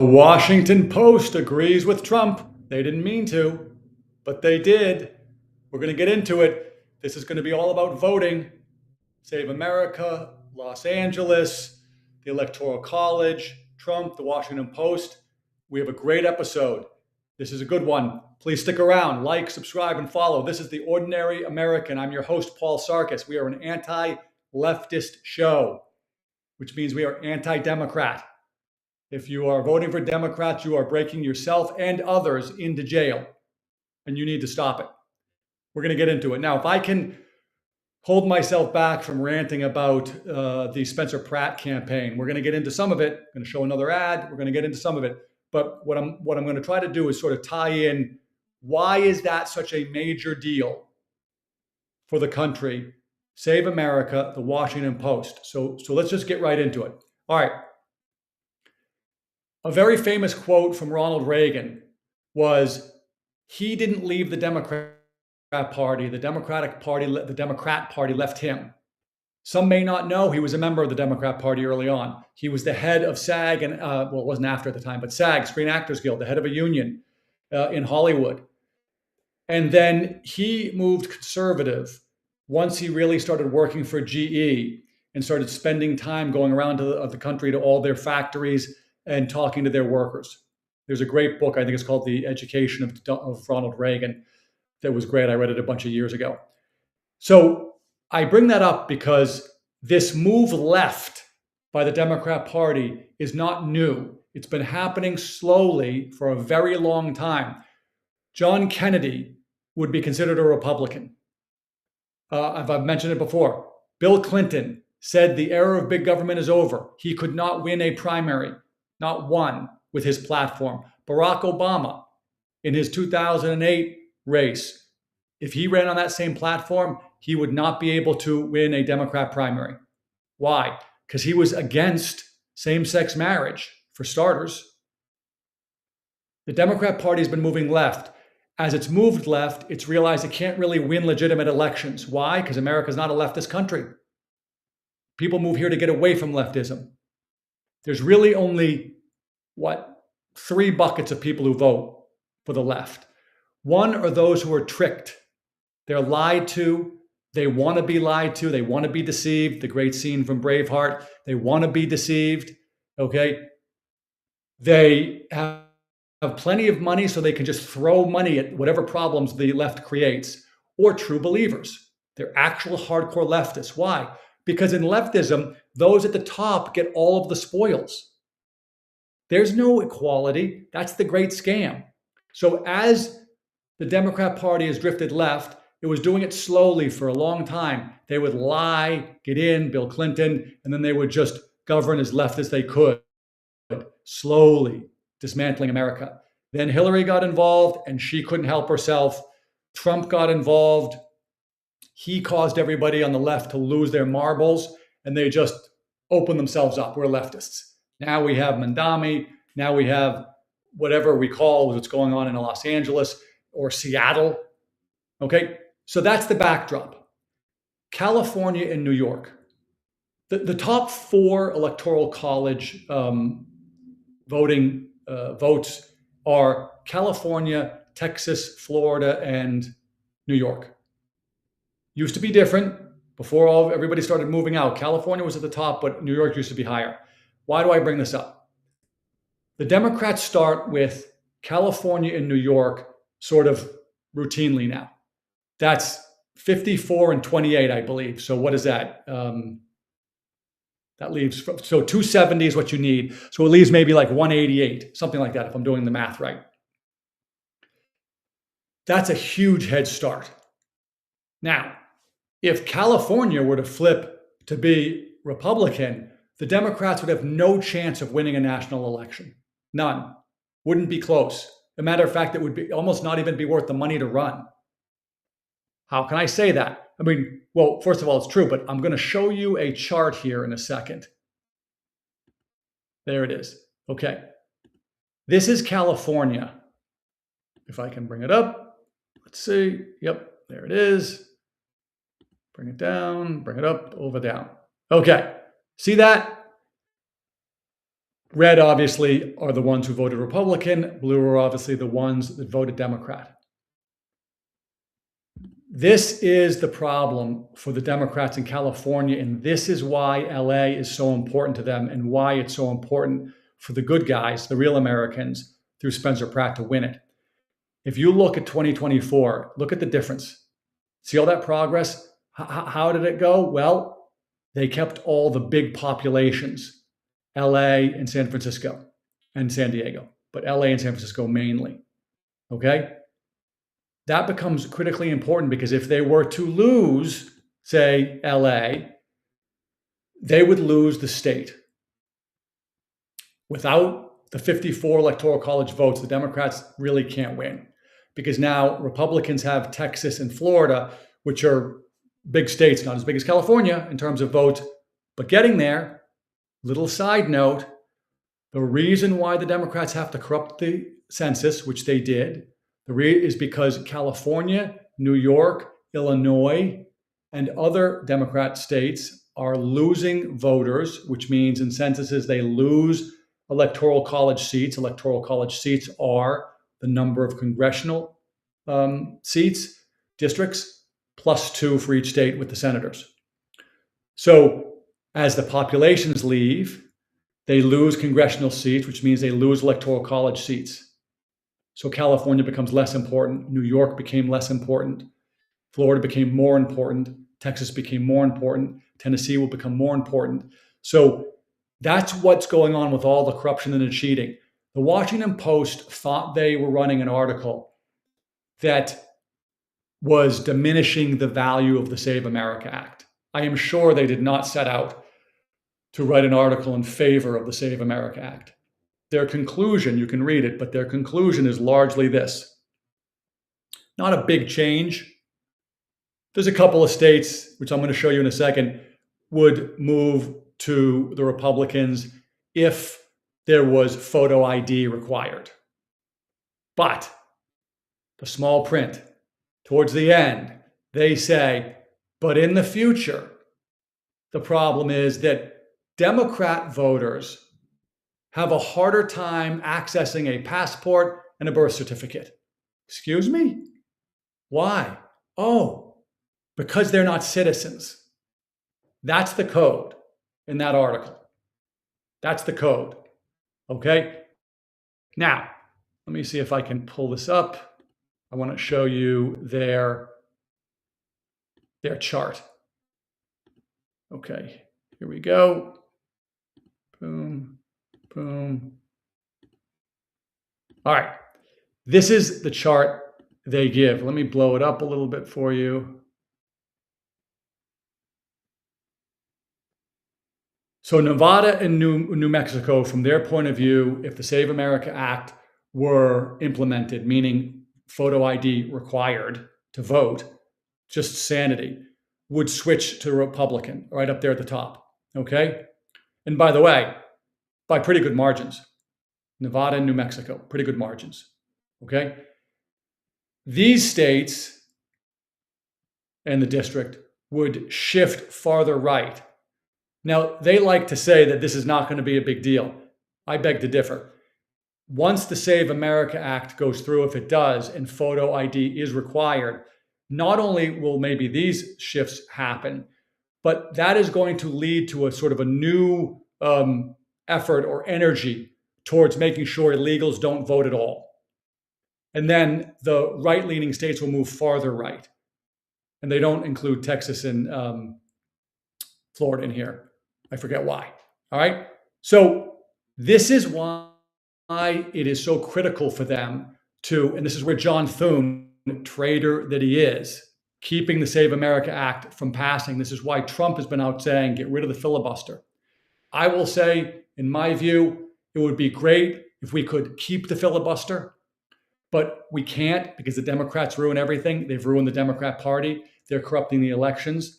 The Washington Post agrees with Trump. They didn't mean to, but they did. We're going to get into it. This is going to be all about voting. Save America, Los Angeles, the Electoral College, Trump, the Washington Post. We have a great episode. This is a good one. Please stick around, like, subscribe, and follow. This is The Ordinary American. I'm your host, Paul Sarkis. We are an anti-leftist show, which means we are anti-Democrat. If you are voting for Democrats, you are breaking yourself and others into jail, and you need to stop it. We're going to get into it. Now, if I can hold myself back from ranting about the Spencer Pratt campaign, we're going to get into some of it. I'm going to show another ad. We're going to get into some of it. But what I'm going to try to do is sort of tie in, why is that such a major deal for the country? Save America, the Washington Post. So let's just get right into it. All right. A very famous quote from Ronald Reagan was, he didn't leave the Democrat Party. The Democrat Party left him. Some may not know he was a member of the Democrat Party early on. He was the head of SAG, and well, it wasn't after at the time, but SAG, Screen Actors Guild, the head of a union in Hollywood. And then he moved conservative once he really started working for GE and started spending time going around to the country to all their factories and talking to their workers. There's a great book, I think it's called The Education of Ronald Reagan, that was great. I read it a bunch of years ago. So I bring that up because this move left by the Democrat Party is not new. It's been happening slowly for a very long time. John Kennedy would be considered a Republican. I've mentioned it before. Bill Clinton said the era of big government is over. He could not win a primary, not one, with his platform. Barack Obama, in his 2008 race, if he ran on that same platform, he would not be able to win a Democrat primary. Why? Because he was against same-sex marriage, for starters. The Democrat Party has been moving left. As it's moved left, it's realized it can't really win legitimate elections. Why? Because America is not a leftist country. People move here to get away from leftism. There's really only, three buckets of people who vote for the left. One are those who are tricked. They're lied to. They want to be lied to. They want to be deceived. The great scene from Braveheart. They want to be deceived. Okay. They have plenty of money, so they can just throw money at whatever problems the left creates. Or true believers. They're actual hardcore leftists. Why? Because in leftism, those at the top get all of the spoils. There's no equality. That's the great scam. So as the Democrat Party has drifted left, it was doing it slowly for a long time. They would lie, get in, Bill Clinton, and then they would just govern as left as they could, slowly dismantling America. Then Hillary got involved, and she couldn't help herself. Trump got involved. He caused everybody on the left to lose their marbles, and they just opened themselves up. We're leftists. Now we have Mandami. Now we have whatever we call what's going on in Los Angeles or Seattle. Okay, so that's the backdrop. California and New York. The top four Electoral College voting votes are California, Texas, Florida, and New York. Used to be different. Before everybody started moving out, California was at the top, but New York used to be higher. Why do I bring this up? The Democrats start with California and New York sort of routinely now. That's 54 and 28, I believe. So what is that? That leaves, so 270 is what you need. So it leaves maybe like 188, something like that, if I'm doing the math right. That's a huge head start. Now, if California were to flip to be Republican, the Democrats would have no chance of winning a national election. None. Wouldn't be close. As a matter of fact, it would be almost not even be worth the money to run. How can I say that? I mean, well, first of all, it's true, but I'm going to show you a chart here in a second. There it is. Okay. This is California. If I can bring it up, let's see. Yep, there it is. Bring it down, bring it up, over, down. Okay. See that? Red, obviously, are the ones who voted Republican. Blue are obviously the ones that voted Democrat. This is the problem for the Democrats in California, and this is why LA is so important to them and why it's so important for the good guys, the real Americans, through Spencer Pratt to win it. If you look at 2024, look at the difference. See all that progress? How did it go? Well, they kept all the big populations, LA and San Francisco and San Diego, but LA and San Francisco mainly. Okay? That becomes critically important because if they were to lose, say, LA, they would lose the state. Without the 54 electoral college votes, the Democrats really can't win because now Republicans have Texas and Florida, which are big states, not as big as California in terms of votes, but getting there. Little side note, the reason why the Democrats have to corrupt the census, which they did, is because California, New York, Illinois, and other Democrat states are losing voters, which means in censuses they lose electoral college seats. Electoral college seats are the number of congressional seats, districts, +2 for each state with the senators. So as the populations leave, they lose congressional seats, which means they lose electoral college seats. So California becomes less important. New York became less important. Florida became more important. Texas became more important. Tennessee will become more important. So that's what's going on with all the corruption and the cheating. The Washington Post thought they were running an article that was diminishing the value of the Save America Act. I am sure they did not set out to write an article in favor of the Save America Act. Their conclusion, you can read it, but their conclusion is largely this. Not a big change. There's a couple of states, which I'm going to show you in a second, would move to the Republicans if there was photo ID required. But the small print, towards the end, they say, but in the future, the problem is that Democrat voters have a harder time accessing a passport and a birth certificate. Excuse me? Why? Oh, because they're not citizens. That's the code in that article. That's the code. Okay? Now, let me see if I can pull this up. I want to show you their chart. Okay, here we go. Boom, boom. All right, this is the chart they give. Let me blow it up a little bit for you. So Nevada and New Mexico, from their point of view, if the Save America Act were implemented, meaning photo ID required to vote, just sanity, would switch to Republican, right up there at the top, okay? And by the way, by pretty good margins. Nevada and New Mexico, pretty good margins, okay? These states and the district would shift farther right. Now, they like to say that this is not going to be a big deal. I beg to differ. Once the Save America Act goes through, if it does, and photo ID is required, not only will maybe these shifts happen, but that is going to lead to a sort of a new effort or energy towards making sure illegals don't vote at all. And then the right-leaning states will move farther right. And they don't include Texas and Florida in here. I forget why. All right. So this is why it is so critical for them to, and this is where John Thune, traitor that he is, keeping the Save America Act from passing. This is why Trump has been out saying, get rid of the filibuster. I will say, in my view, it would be great if we could keep the filibuster, but we can't because the Democrats ruin everything. They've ruined the Democrat Party. They're corrupting the elections.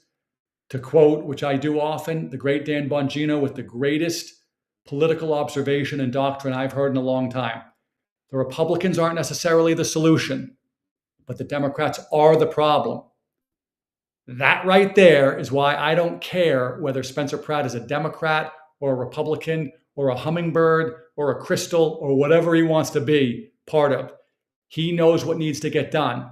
To quote, which I do often, the great Dan Bongino with the greatest political observation and doctrine I've heard in a long time. The Republicans aren't necessarily the solution, but the Democrats are the problem. That right there is why I don't care whether Spencer Pratt is a Democrat or a Republican or a hummingbird or a crystal or whatever he wants to be part of. He knows what needs to get done.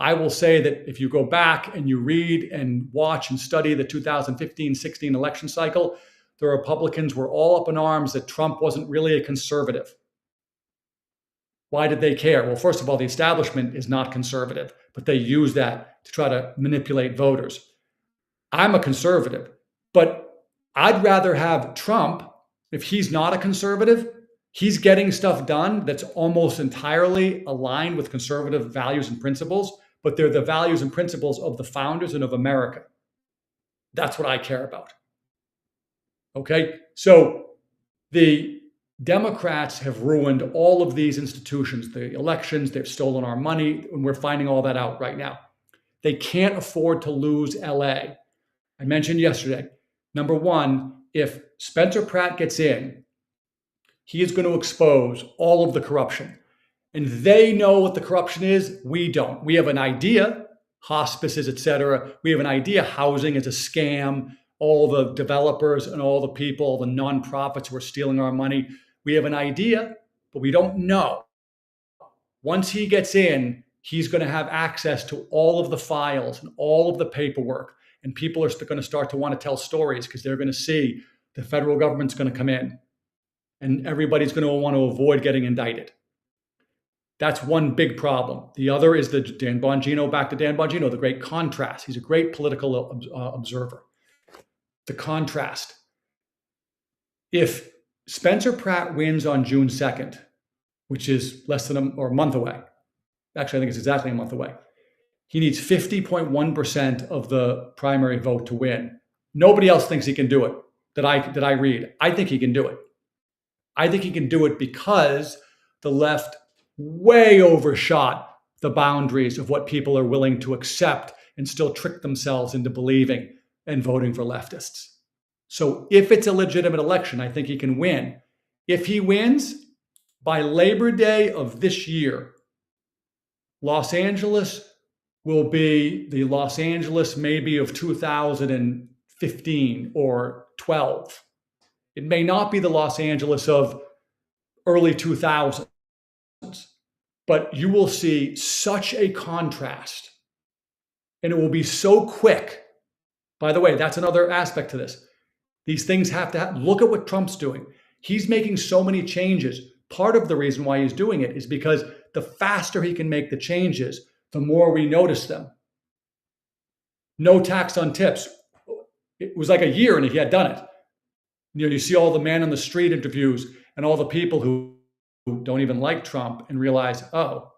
I will say that if you go back and you read and watch and study the 2015-16 election cycle, the Republicans were all up in arms that Trump wasn't really a conservative. Why did they care? Well, first of all, the establishment is not conservative, but they use that to try to manipulate voters. I'm a conservative, but I'd rather have Trump, if he's not a conservative, he's getting stuff done that's almost entirely aligned with conservative values and principles, but they're the values and principles of the founders and of America. That's what I care about. Okay? So the Democrats have ruined all of these institutions, the elections, they've stolen our money, and we're finding all that out right now. They can't afford to lose LA. I mentioned yesterday, number one, if Spencer Pratt gets in, he is going to expose all of the corruption. And they know what the corruption is. We don't. We have an idea, hospices, etc. We have an idea housing is a scam. All the developers and all the people, the nonprofits who are stealing our money. We have an idea, but we don't know. Once he gets in, he's going to have access to all of the files and all of the paperwork. And people are going to start to want to tell stories because they're going to see the federal government's going to come in and everybody's going to want to avoid getting indicted. That's one big problem. The other is the Dan Bongino, back to Dan Bongino, the great contrast. He's a great political observer. The contrast. If Spencer Pratt wins on June 2nd, which is less than a month away, actually I think it's exactly a month away, he needs 50.1% of the primary vote to win. Nobody else thinks he can do it that I read. I think he can do it. I think he can do it because the left way overshot the boundaries of what people are willing to accept and still trick themselves into believing and voting for leftists. So if it's a legitimate election, I think he can win. If he wins, by Labor Day of this year, Los Angeles will be the Los Angeles maybe of 2015 or 12. It may not be the Los Angeles of early 2000s, but you will see such a contrast and it will be so quick. By the way, that's another aspect to this. These things have to happen. Look at what Trump's doing. He's making so many changes. Part of the reason why he's doing it is because the faster he can make the changes, the more we notice them. No tax on tips. It was like a year and he had done it. You see all the man on the street interviews and all the people who don't even like Trump and realize, oh,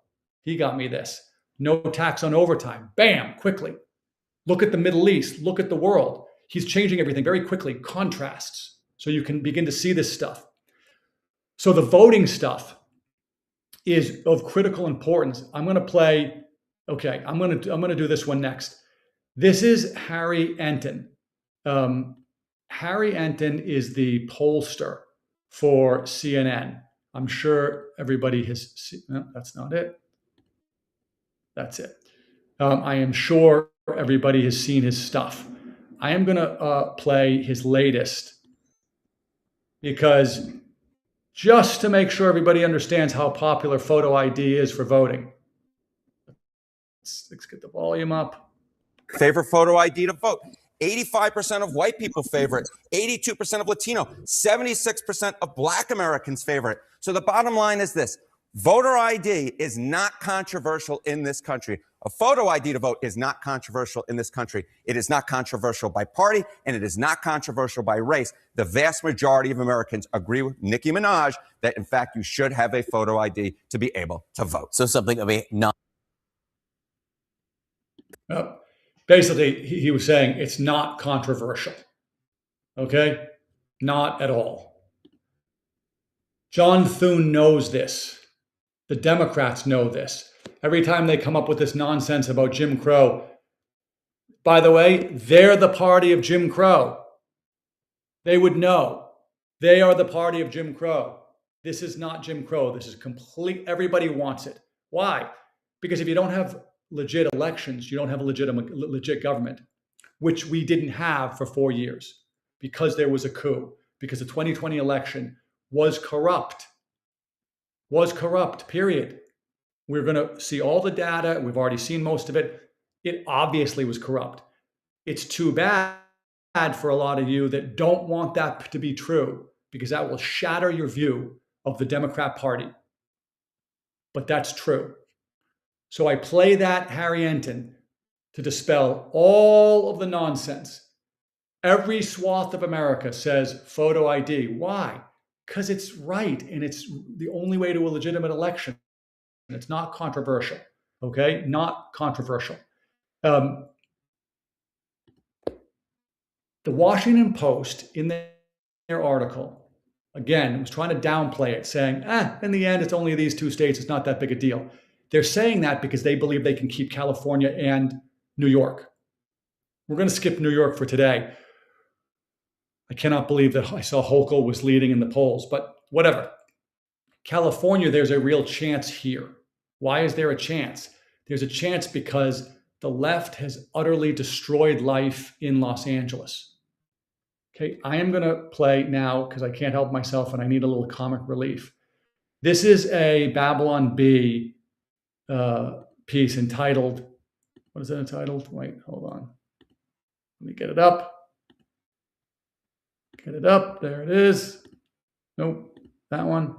he got me this. No tax on overtime. Bam, quickly. Look at the Middle East. Look at the world. He's changing everything very quickly. Contrasts. So you can begin to see this stuff. So the voting stuff is of critical importance. I'm going to play. Okay, I'm going to do this one next. This is Harry Enton. Harry Enton is the pollster for CNN. I'm sure everybody has seen. No, that's not it. That's it. I am sure everybody has seen his stuff. I am going to play his latest because just to make sure everybody understands how popular photo ID is for voting. Let's get the volume up. Favorite photo ID to vote. 85% of white people favor it. 82% of Latino. 76% of Black Americans favor it. So the bottom line is this. Voter ID is not controversial in this country. A photo ID to vote is not controversial in this country. It is not controversial by party, and it is not controversial by race. The vast majority of Americans agree with Nicki Minaj that, in fact, you should have a photo ID to be able to vote. So something of a non. Basically, he was saying it's not controversial. Okay? Not at all. John Thune knows this. The Democrats know this. Every time they come up with this nonsense about Jim Crow, by the way, they're the party of Jim Crow. They would know. They are the party of Jim Crow. This is not Jim Crow. This is complete. Everybody wants it. Why? Because if you don't have legit elections, you don't have a legit government, which we didn't have for 4 years because there was a coup, because the 2020 election was corrupt, period. We're going to see all the data. We've already seen most of it. It obviously was corrupt. It's too bad for a lot of you that don't want that to be true, because that will shatter your view of the Democrat Party. But that's true. So I play that Harry Enton to dispel all of the nonsense. Every swath of America says photo ID. Why? Because it's right, and it's the only way to a legitimate election. And it's not controversial, okay? Not controversial. The Washington Post, in their article, again, was trying to downplay it, saying, in the end, it's only these two states. It's not that big a deal. They're saying that because they believe they can keep California and New York. We're going to skip New York for today. I cannot believe that I saw Hochul was leading in the polls, but whatever. California, there's a real chance here. Why is there a chance? There's a chance because the left has utterly destroyed life in Los Angeles. Okay, I am going to play now because I can't help myself and I need a little comic relief. This is a Babylon Bee piece entitled, what is it entitled? Wait, hold on. Let me get it up. Get it up. There it is. Nope, that one.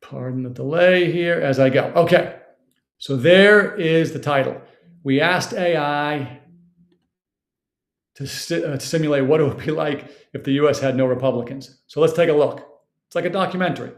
Pardon the delay here as I go. Okay, so there is the title. We asked AI to simulate what it would be like if the US had no Republicans. So let's take a look. It's like a documentary.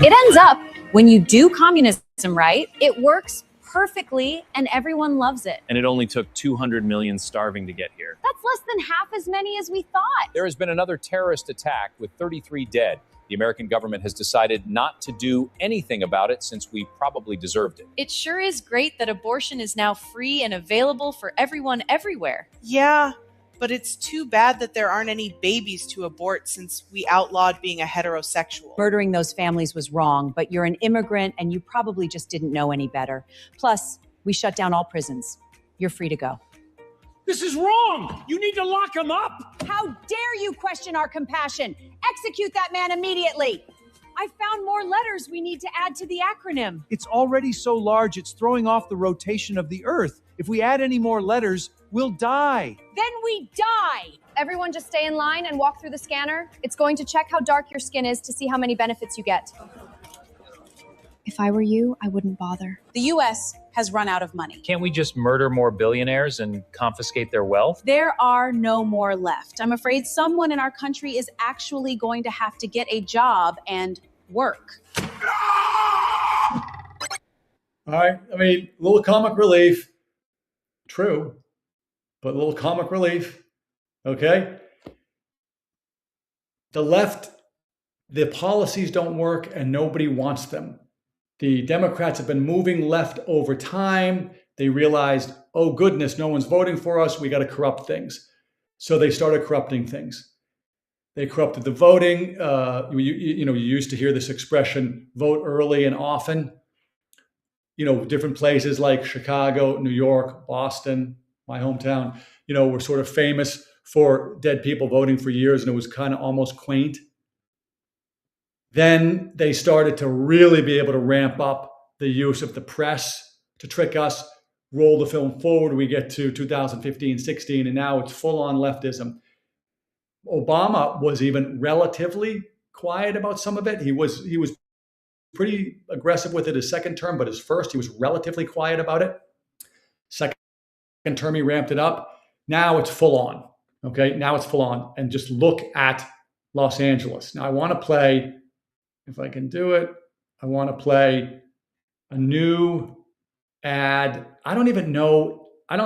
It ends up, when you do communism right, it works perfectly and everyone loves it. And it only took 200 million starving to get here. That's less than half as many as we thought. There has been another terrorist attack with 33 dead. The American government has decided not to do anything about it since we probably deserved it. It sure is great that abortion is now free and available for everyone everywhere. Yeah, but it's too bad that there aren't any babies to abort since we outlawed being a heterosexual. Murdering those families was wrong, but you're an immigrant and you probably just didn't know any better. Plus, we shut down all prisons. You're free to go. This is wrong. You need to lock him up. How dare you question our compassion? Execute that man immediately. I found more letters we need to add to the acronym. It's already so large, it's throwing off the rotation of the Earth. If we add any more letters, we'll die. Then we die. Everyone just stay in line and walk through the scanner. It's going to check how dark your skin is to see how many benefits you get. If I were you, I wouldn't bother. The U.S. has run out of money. Can't we just murder more billionaires and confiscate their wealth? There are no more left. I'm afraid someone in our country is actually going to have to get a job and work. All right. I mean, a little comic relief. True, but a little comic relief. Okay. The left, the policies don't work and nobody wants them. The Democrats have been moving left over time. They realized, oh goodness, no one's voting for us. We got to corrupt things. So they started corrupting things. They corrupted the voting. You used to hear this expression, vote early and often. Different places like Chicago, New York, Boston, my hometown, were sort of famous for dead people voting for years, and it was kind of almost quaint. Then they started to really be able to ramp up the use of the press to trick us, roll the film forward. We get to 2015, 16, and now it's full-on leftism. Obama was even relatively quiet about some of it. He was pretty aggressive with it his second term, but his first, he was relatively quiet about it. Second term, he ramped it up. Now it's full on. Okay, now it's full on. And just look at Los Angeles. Now I want to play, if I can do it, I want to play a new ad. I don't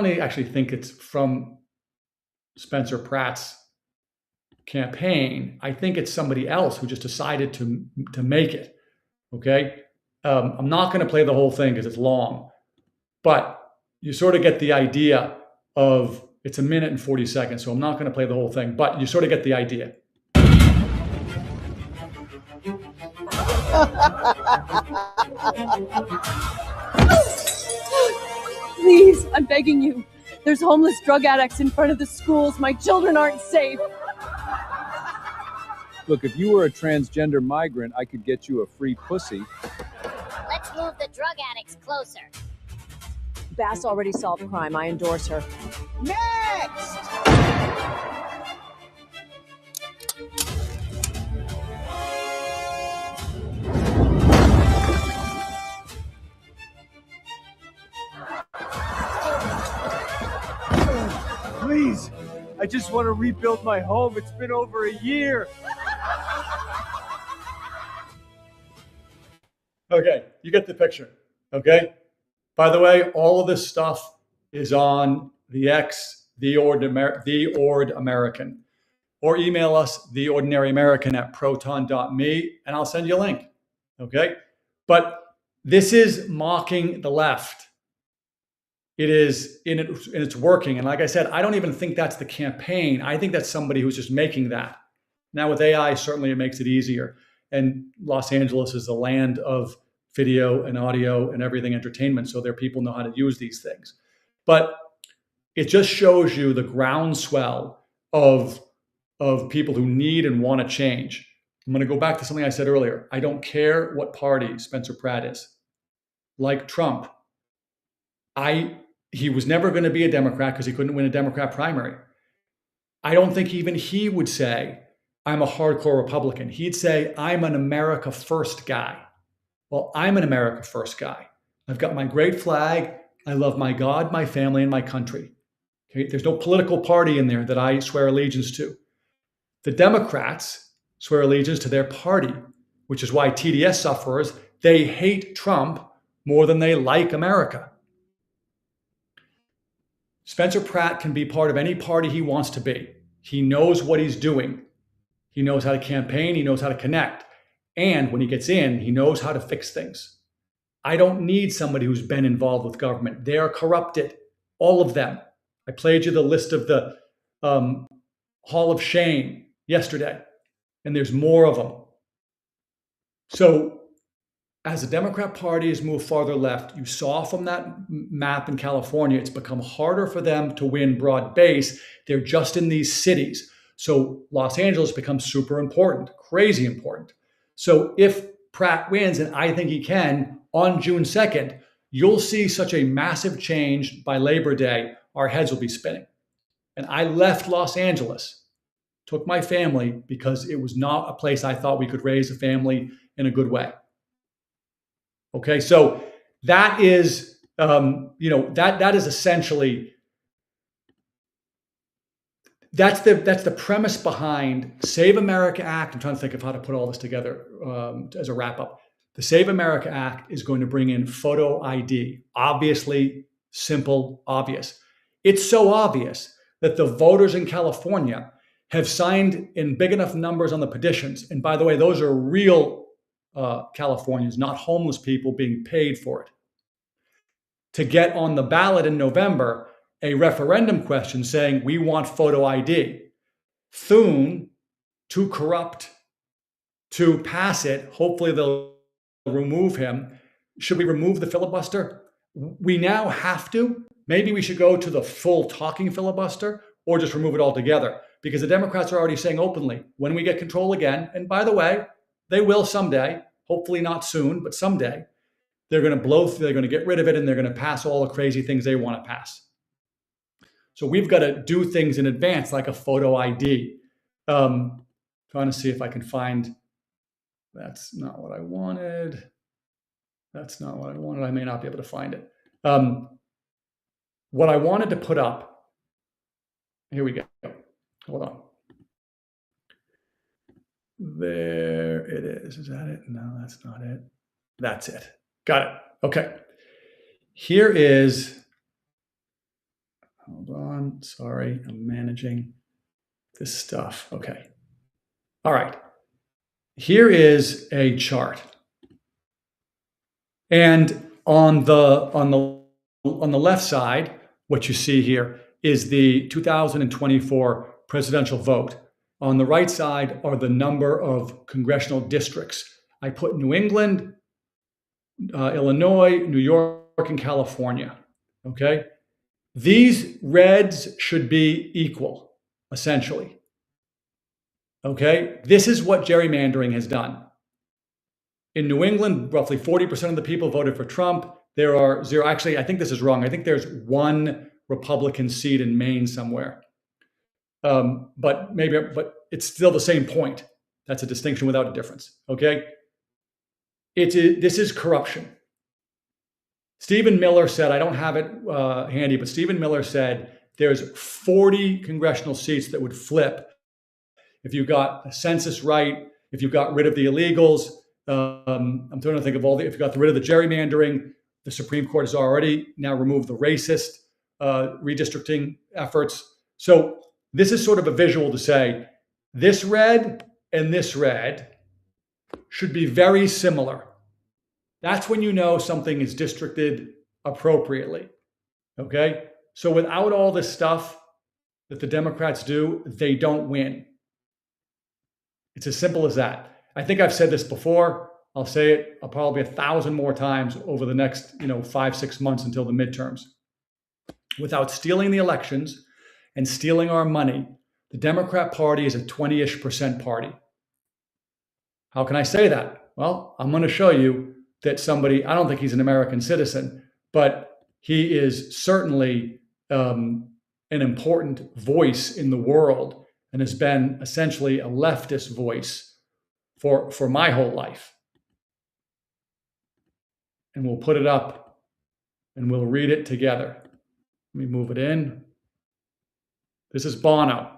actually think it's from Spencer Pratt's campaign. I think it's somebody else who just decided to make it. Okay. I'm not going to play the whole thing because it's long, but you sort of get the idea of, it's a minute and 40 seconds. So I'm not going to play the whole thing, but you sort of get the idea. Please, I'm begging you. There's homeless drug addicts in front of the schools. My children aren't safe. Look, if you were a transgender migrant, I could get you a free pussy. Let's move the drug addicts closer. Bass already solved crime. I endorse her. Next! Please, I just want to rebuild my home. It's been over a year. Okay, you get the picture. Okay. By the way, all of this stuff is on the X, the Ord American, or email us theordinaryamerican@proton.me, and I'll send you a link. Okay. But this is mocking the left. It is and it's working. And like I said, I don't even think that's the campaign. I think that's somebody who's just making that. Now with AI, certainly it makes it easier. And Los Angeles is the land of video and audio and everything entertainment. So their people know how to use these things. But it just shows you the groundswell of people who need and want to change. I'm going to go back to something I said earlier. I don't care what party Spencer Pratt is. Like Trump, he was never going to be a Democrat because he couldn't win a Democrat primary. I don't think even he would say, I'm a hardcore Republican. He'd say, I'm an America First guy. Well, I'm an America First guy. I've got my great flag. I love my God, my family, and my country. Okay? There's no political party in there that I swear allegiance to. The Democrats swear allegiance to their party, which is why TDS sufferers, they hate Trump more than they like America. Spencer Pratt can be part of any party he wants to be. He knows what he's doing. He knows how to campaign. He knows how to connect. And when he gets in, he knows how to fix things. I don't need somebody who's been involved with government. They are corrupted, all of them. I played you the list of the Hall of Shame yesterday, and there's more of them. So as the Democrat Party has moved farther left, you saw from that map in California, it's become harder for them to win broad base. They're just in these cities. So Los Angeles becomes super important, crazy important. So if Pratt wins, and I think he can, on June 2nd, you'll see such a massive change by Labor Day, our heads will be spinning. And I left Los Angeles, took my family because it was not a place I thought we could raise a family in a good way. Okay, so that is, that is essentially, that's the premise behind Save America Act. I'm trying to think of how to put all this together as a wrap up. The Save America Act is going to bring in photo ID. Obviously, simple, obvious. It's so obvious that the voters in California have signed in big enough numbers on the petitions. And by the way, those are real Californians, not homeless people being paid for it, to get on the ballot in November a referendum question saying we want photo ID. Thune, too corrupt to pass it. Hopefully they'll remove him. Should we remove the filibuster? We now have to. Maybe we should go to the full talking filibuster or just remove it altogether, because the Democrats are already saying openly, when we get control again, and by the way, they will someday, hopefully not soon, but someday, they're going to blow through, they're going to get rid of it, and they're going to pass all the crazy things they want to pass. So we've got to do things in advance, like a photo ID. Trying to see if I can find, that's not what I wanted. That's not what I wanted. I may not be able to find it. What I wanted to put up, here we go. Hold on. There it is. Is that it? No, that's not it. That's it. Got it. Okay. Here is, hold on. Sorry, I'm managing this stuff. Okay. All right. Here is a chart. And on the left side, what you see here is the 2024 presidential vote. On the right side are the number of congressional districts. I put New England, Illinois, New York, and California. Okay? These reds should be equal, essentially. Okay? This is what gerrymandering has done. In New England, roughly 40% of the people voted for Trump. There are zero, actually, I think this is wrong. I think there's one Republican seat in Maine somewhere. But it's still the same point. That's a distinction without a difference. Okay? This is corruption. Stephen Miller said, I don't have it handy, but Stephen Miller said there's 40 congressional seats that would flip if you got the census right, if you got rid of the illegals. I'm trying to think of if you got rid of the gerrymandering. The Supreme Court has already now removed the racist redistricting efforts. So this is sort of a visual to say this red and this red should be very similar. That's when you know something is districted appropriately. Okay? So without all this stuff that the Democrats do, they don't win. It's as simple as that. I think I've said this before. I'll say it probably 1,000 more times over the next 5-6 months until the midterms. Without stealing the elections and stealing our money, the Democrat Party is a 20-ish% party. How can I say that? Well, I'm going to show you that somebody, I don't think he's an American citizen, but he is certainly an important voice in the world and has been essentially a leftist voice for my whole life. And we'll put it up and we'll read it together. Let me move it in. This is Bono.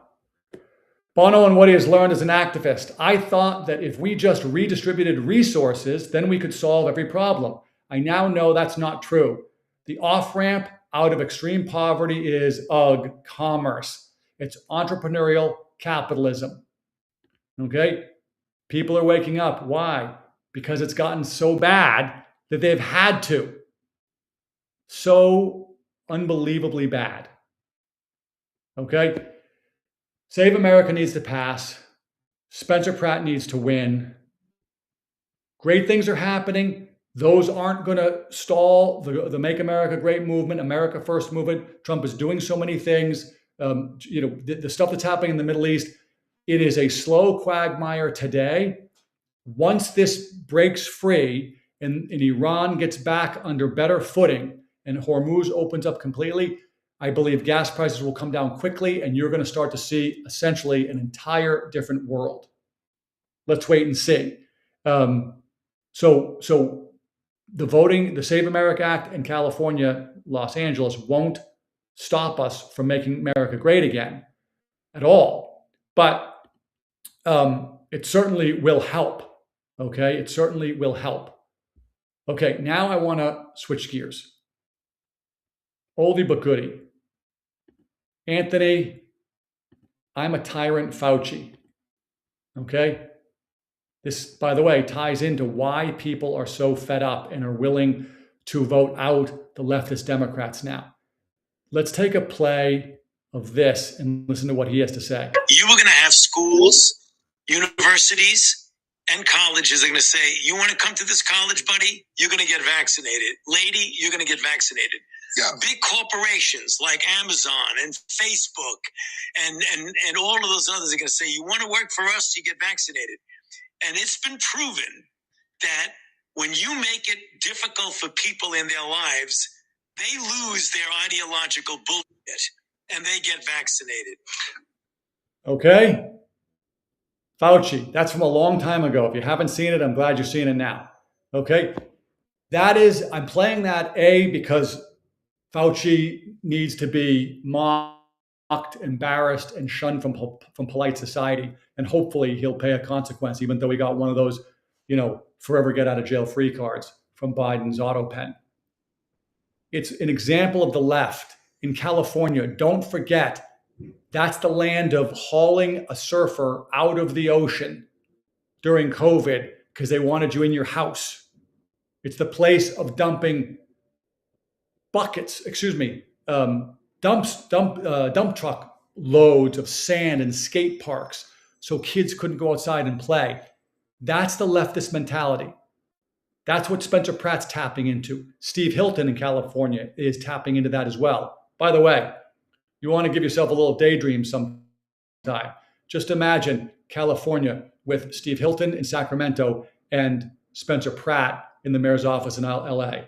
Bono and what he has learned as an activist. I thought that if we just redistributed resources, then we could solve every problem. I now know that's not true. The off-ramp out of extreme poverty is commerce. It's entrepreneurial capitalism. Okay? People are waking up. Why? Because it's gotten so bad that they've had to. So unbelievably bad. Okay? Save America needs to pass. Spencer Pratt needs to win. Great things are happening. Those aren't going to stall the Make America Great movement, America First movement. Trump is doing so many things. The stuff that's happening in the Middle East, it is a slow quagmire today. Once this breaks free and Iran gets back under better footing and Hormuz opens up completely, I believe gas prices will come down quickly and you're going to start to see essentially an entire different world. Let's wait and see. So the voting, the Save America Act in California, Los Angeles won't stop us from making America great again at all. But it certainly will help. Okay, it certainly will help. Okay, now I want to switch gears. Oldie but goodie. Anthony, I'm a tyrant Fauci. Okay? This, by the way, ties into why people are so fed up and are willing to vote out the leftist Democrats now. Let's take a play of this and listen to what he has to say. You were going to have schools, universities, and colleges are going to say, you want to come to this college, buddy? You're going to get vaccinated. Lady, you're going to get vaccinated. Yeah. Big corporations like Amazon and Facebook and all of those others are going to say, you want to work for us, you get vaccinated. And it's been proven that when you make it difficult for people in their lives, they lose their ideological bullshit and they get vaccinated. Okay. Fauci, that's from a long time ago. If you haven't seen it, I'm glad you're seeing it now. Okay. I'm playing that because Fauci needs to be mocked, embarrassed, and shunned from polite society. And hopefully he'll pay a consequence, even though he got one of those, forever get out of jail free cards from Biden's auto pen. It's an example of the left in California. Don't forget, that's the land of hauling a surfer out of the ocean during COVID because they wanted you in your house. It's the place of dumping dump truck loads of sand in skate parks so kids couldn't go outside and play. That's the leftist mentality. That's what Spencer Pratt's tapping into. Steve Hilton in California is tapping into that as well. By the way, you want to give yourself a little daydream sometime. Just imagine California with Steve Hilton in Sacramento and Spencer Pratt in the mayor's office in LA.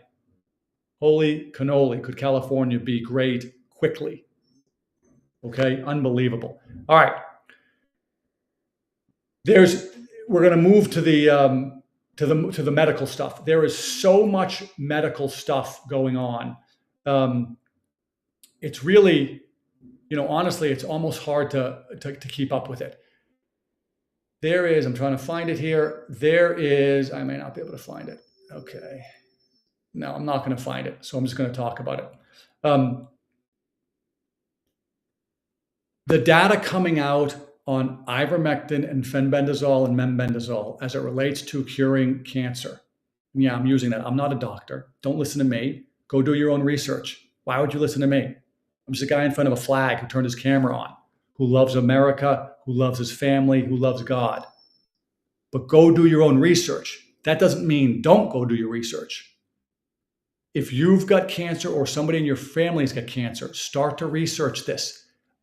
Holy cannoli, could California be great quickly? Okay, unbelievable. All right. We're going to move to the medical stuff. There is so much medical stuff going on. It's really, honestly, it's almost hard to keep up with it. There is, I'm trying to find it here. There is, I may not be able to find it. Okay. No, I'm not going to find it. So I'm just going to talk about it. The data coming out on ivermectin and fenbendazole and membendazole as it relates to curing cancer. Yeah, I'm using that. I'm not a doctor. Don't listen to me. Go do your own research. Why would you listen to me? I'm just a guy in front of a flag who turned his camera on, who loves America, who loves his family, who loves God. But go do your own research. That doesn't mean don't go do your research. If you've got cancer or somebody in your family's got cancer, start to research this.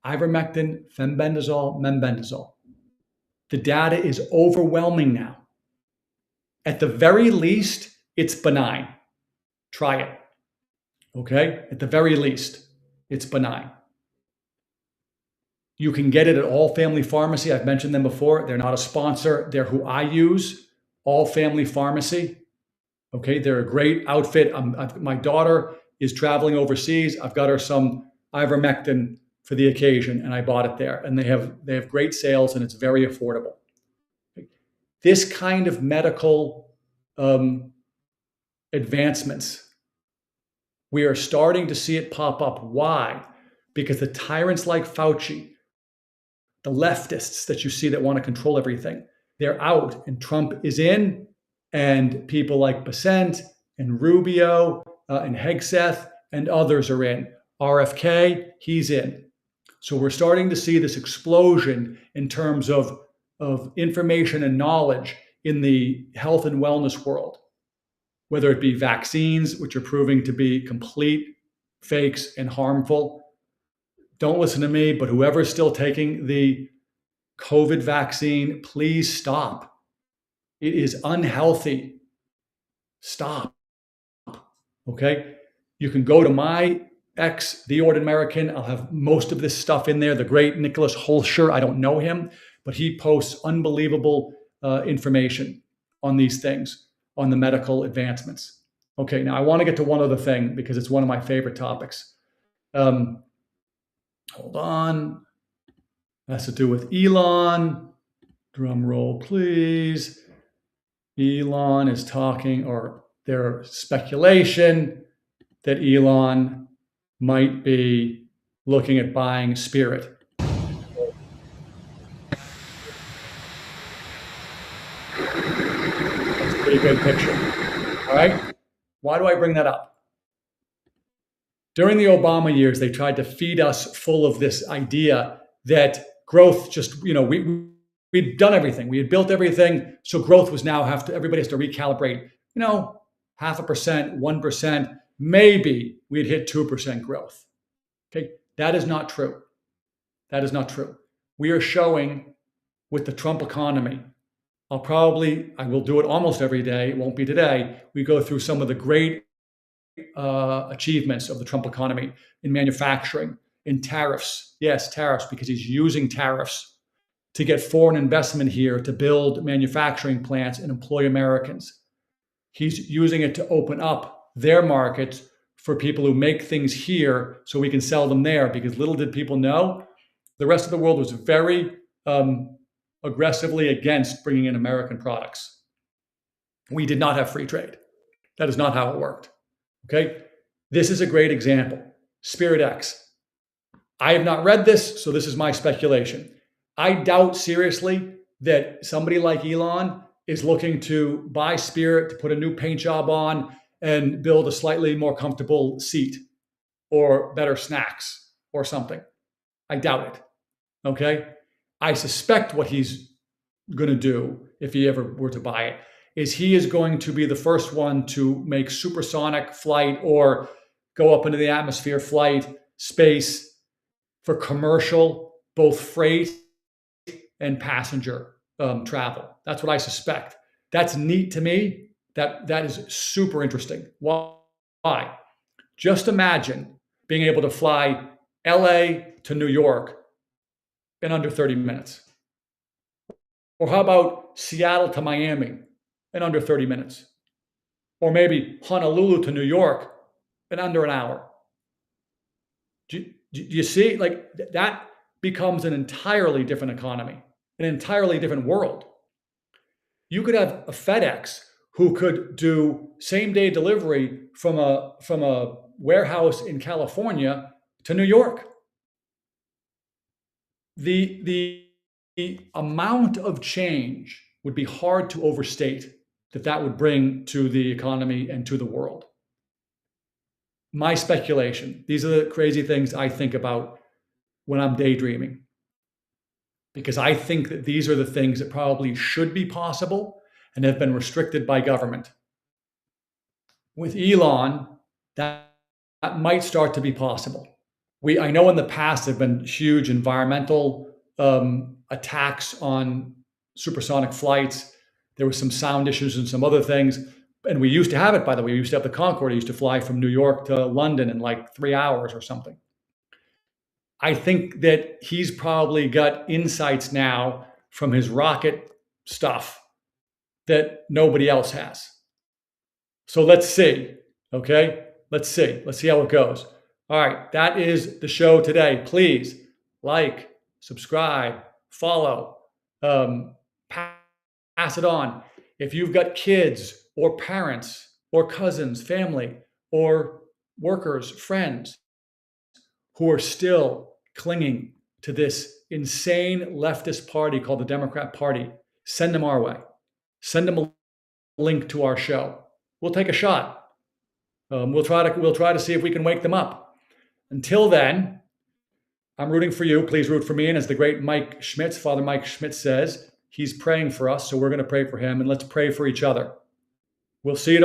Ivermectin, fenbendazole, membendazole. The data is overwhelming now. At the very least, it's benign. Try it. Okay? At the very least, it's benign. You can get it at All Family Pharmacy. I've mentioned them before. They're not a sponsor. They're who I use, All Family Pharmacy. Okay? They're a great outfit. My daughter is traveling overseas. I've got her some ivermectin for the occasion, and I bought it there. And they have great sales, and it's very affordable. This kind of medical advancements, we are starting to see it pop up. Why? Because the tyrants like Fauci, the leftists that you see that want to control everything, they're out, and Trump is in, and people like Bessent and Rubio and Hegseth and others are in. RFK, he's in. So we're starting to see this explosion in terms of information and knowledge in the health and wellness world, whether it be vaccines, which are proving to be complete fakes and harmful. Don't listen to me, but whoever's still taking the COVID vaccine, please stop. It is unhealthy. Stop. Okay? You can go to my X, The Ordinary American. I'll have most of this stuff in there. The great Nicholas Holscher, I don't know him, but he posts unbelievable information on these things, on the medical advancements. Okay, now I want to get to one other thing because it's one of my favorite topics. Hold on. It has to do with Elon. Drum roll, please. Elon is talking, or there's speculation that Elon might be looking at buying Spirit. That's a pretty good picture. All right? Why do I bring that up? During the Obama years, they tried to feed us full of this idea that growth just, we'd done everything. We had built everything. So growth was now everybody has to recalibrate, 0.5%, 1%. Maybe we'd hit 2% growth. Okay, that is not true. That is not true. We are showing with the Trump economy, I will do it almost every day. It won't be today. We go through some of the great achievements of the Trump economy in manufacturing, in tariffs. Yes, tariffs, because he's using tariffs to get foreign investment here to build manufacturing plants and employ Americans. He's using it to open up their markets for people who make things here so we can sell them there, because little did people know, the rest of the world was very aggressively against bringing in American products. We did not have free trade. That is not how it worked. Okay? This is a great example. Spirit X. I have not read this, so this is my speculation. I doubt seriously that somebody like Elon is looking to buy Spirit to put a new paint job on and build a slightly more comfortable seat or better snacks or something. I doubt it. Okay? I suspect what he's going to do if he ever were to buy it is he is going to be the first one to make supersonic flight or go up into the atmosphere flight, space for commercial, both freight and passenger travel. That's what I suspect. That's neat to me. That is super interesting. Why? Just imagine being able to fly LA to New York in under 30 minutes. Or how about Seattle to Miami in under 30 minutes? Or maybe Honolulu to New York in under an hour. Do you see? Like, that becomes an entirely different economy, an entirely different world. You could have a FedEx who could do same-day delivery from a warehouse in California to New York. The amount of change would be hard to overstate that would bring to the economy and to the world. My speculation, these are the crazy things I think about when I'm daydreaming, because I think that these are the things that probably should be possible and have been restricted by government. With Elon, that might start to be possible. I know in the past there have been huge environmental attacks on supersonic flights. There were some sound issues and some other things. And we used to have it, by the way. We used to have the Concorde. It used to fly from New York to London in like 3 hours or something. I think that he's probably got insights now from his rocket stuff that nobody else has. So let's see, okay? Let's see how it goes. All right, that is the show today. Please like, subscribe, follow, pass it on. If you've got kids or parents or cousins, family, or workers, friends who are still clinging to this insane leftist party called the Democrat Party, send them our way. Send them a link to our show. We'll take a shot. We'll try to see if we can wake them up. Until then, I'm rooting for you. Please root for me. And as the great Mike Schmitz, Father Mike Schmitz says, he's praying for us. So we're going to pray for him, and let's pray for each other. We'll see you tomorrow.